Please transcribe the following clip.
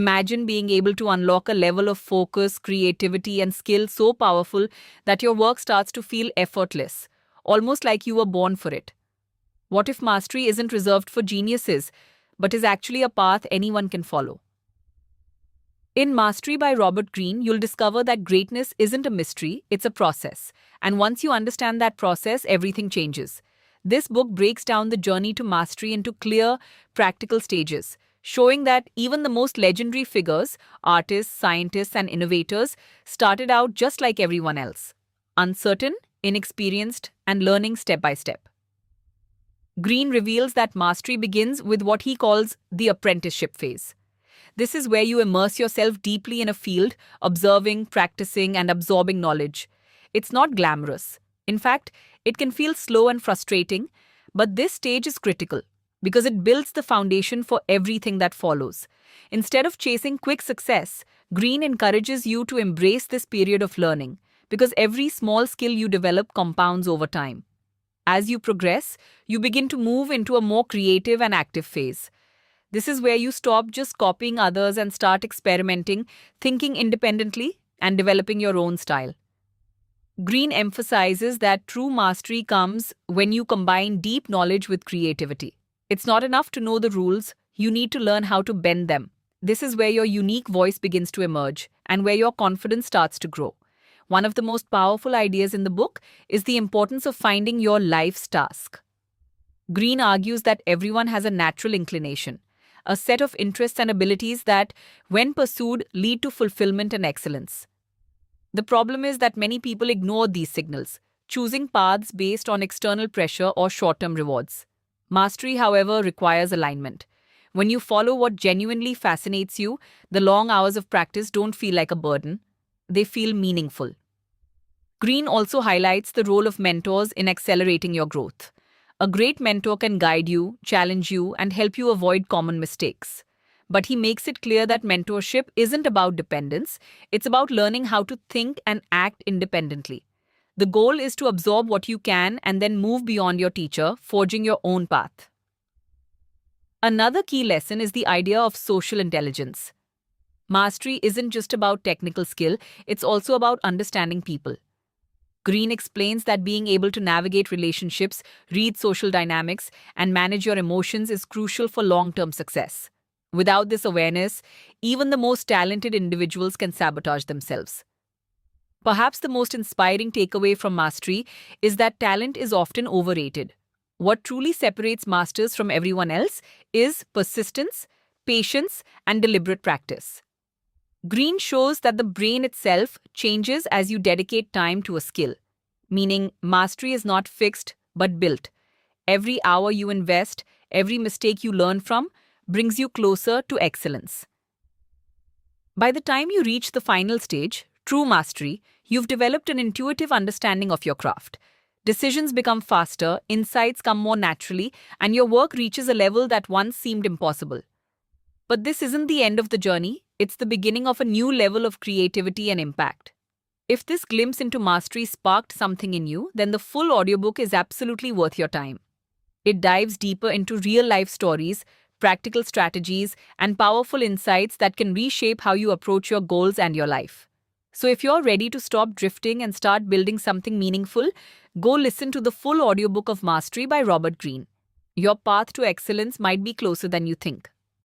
Imagine being able to unlock a level of focus, creativity, and skill so powerful that your work starts to feel effortless, almost like you were born for it. What if mastery isn't reserved for geniuses, but is actually a path anyone can follow? In Mastery by Robert Greene, you'll discover that greatness isn't a mystery, it's a process. And once you understand that process, everything changes. This book breaks down the journey to mastery into clear, practical stages, showing that even the most legendary figures, artists, scientists, and innovators, started out just like everyone else, uncertain, inexperienced, and learning step by step. Greene reveals that mastery begins with what he calls the apprenticeship phase. This is where you immerse yourself deeply in a field, observing, practicing, and absorbing knowledge. It's not glamorous. In fact, it can feel slow and frustrating, but this stage is critical because it builds the foundation for everything that follows. Instead of chasing quick success, Greene encourages you to embrace this period of learning because every small skill you develop compounds over time. As you progress, you begin to move into a more creative and active phase. This is where you stop just copying others and start experimenting, thinking independently, and developing your own style. Greene emphasizes that true mastery comes when you combine deep knowledge with creativity. It's not enough to know the rules, you need to learn how to bend them. This is where your unique voice begins to emerge and where your confidence starts to grow. One of the most powerful ideas in the book is the importance of finding your life's task. Greene argues that everyone has a natural inclination, a set of interests and abilities that, when pursued, lead to fulfillment and excellence. The problem is that many people ignore these signals, choosing paths based on external pressure or short-term rewards. Mastery, however, requires alignment. When you follow what genuinely fascinates you, the long hours of practice don't feel like a burden. They feel meaningful. Greene also highlights the role of mentors in accelerating your growth. A great mentor can guide you, challenge you, and help you avoid common mistakes. But he makes it clear that mentorship isn't about dependence, it's about learning how to think and act independently. The goal is to absorb what you can and then move beyond your teacher, forging your own path. Another key lesson is the idea of social intelligence. Mastery isn't just about technical skill, it's also about understanding people. Greene explains that being able to navigate relationships, read social dynamics, and manage your emotions is crucial for long-term success. Without this awareness, even the most talented individuals can sabotage themselves. Perhaps the most inspiring takeaway from mastery is that talent is often overrated. What truly separates masters from everyone else is persistence, patience, and deliberate practice. Greene shows that the brain itself changes as you dedicate time to a skill, meaning mastery is not fixed but built. Every hour you invest, every mistake you learn from, brings you closer to excellence. By the time you reach the final stage, true mastery, you've developed an intuitive understanding of your craft. Decisions become faster, insights come more naturally, and your work reaches a level that once seemed impossible. But this isn't the end of the journey, it's the beginning of a new level of creativity and impact. If this glimpse into mastery sparked something in you, then the full audiobook is absolutely worth your time. It dives deeper into real-life stories, practical strategies, and powerful insights that can reshape how you approach your goals and your life. So if you're ready to stop drifting and start building something meaningful, go listen to the full audiobook of Mastery by Robert Greene. Your path to excellence might be closer than you think.